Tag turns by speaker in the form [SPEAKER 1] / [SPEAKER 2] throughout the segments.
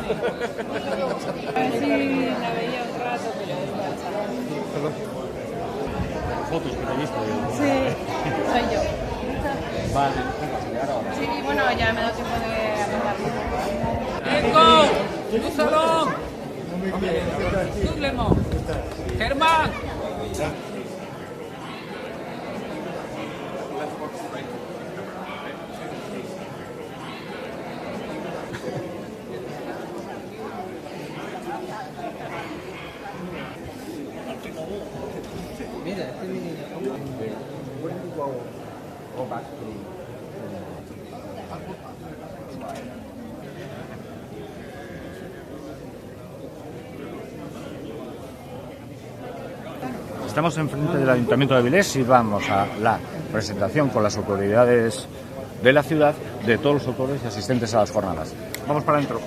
[SPEAKER 1] A ver si la veía un rato, pero descansaba.
[SPEAKER 2] Fotos que te he visto.
[SPEAKER 1] Sí, soy yo.
[SPEAKER 2] Vale, venga, se quedará ahora.
[SPEAKER 1] Sí, bueno, ya me da tiempo de arreglarme.
[SPEAKER 3] ¡Eco! ¡Tu salón! ¡Tu lemon! ¡Germán!
[SPEAKER 2] Mira, este niño. When you go back to Estamos enfrente del Ayuntamiento de Avilés y vamos a la presentación con las autoridades de la ciudad de todos los autores y asistentes a las jornadas. Vamos para adentro.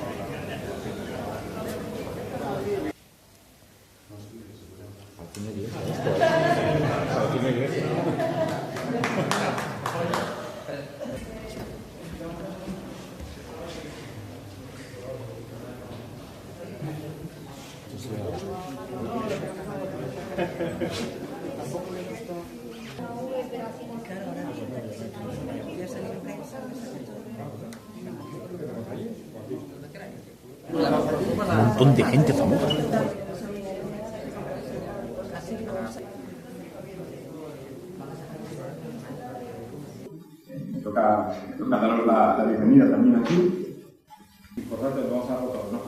[SPEAKER 2] Un montón de gente famosa.
[SPEAKER 4] Me toca daros la bienvenida también aquí. Y por tanto, vamos a dar todos, ¿no?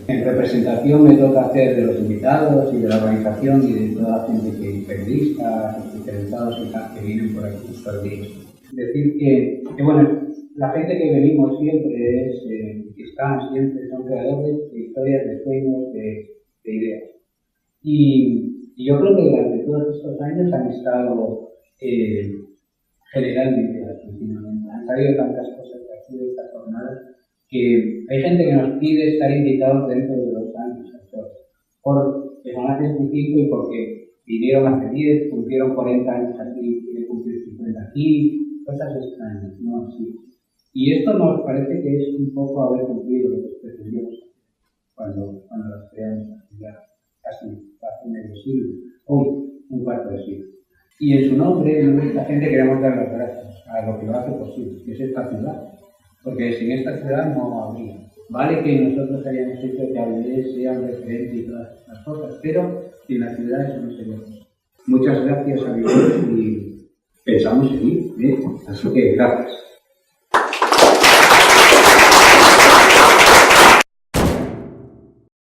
[SPEAKER 5] En representación me toca hacer de los invitados y de la organización y de toda la gente que periodistas, especializados y tal, que vienen por aquí estos días. Decir que bueno, la gente que venimos siempre es, que están siempre, son creadores de historias, de sueños, de ideas. Y yo creo que durante todos estos años han estado generalmente aquí, finalmente. Han salido tantas cosas de aquí, de estas jornadas, que hay gente que nos pide estar invitados dentro de 2 años, porque van a 35 y porque vinieron hace 10, cumplieron 40 años aquí, quieren cumplir 50 aquí, cosas extrañas, no así. Y esto nos parece que es un poco haber cumplido lo que pretendíamos cuando las creamos ya casi hace medio siglo, hoy un cuarto de siglo. Y en su nombre, en esta gente queremos dar las gracias a lo que lo hace posible, que es esta ciudad. Porque sin esta ciudad no habría. Vale que nosotros hayamos hecho que Avilés sea un referente y todas estas cosas, pero sin la ciudad eso no sería posible. Muchas gracias a Avilés y pensamos seguir, así que gracias.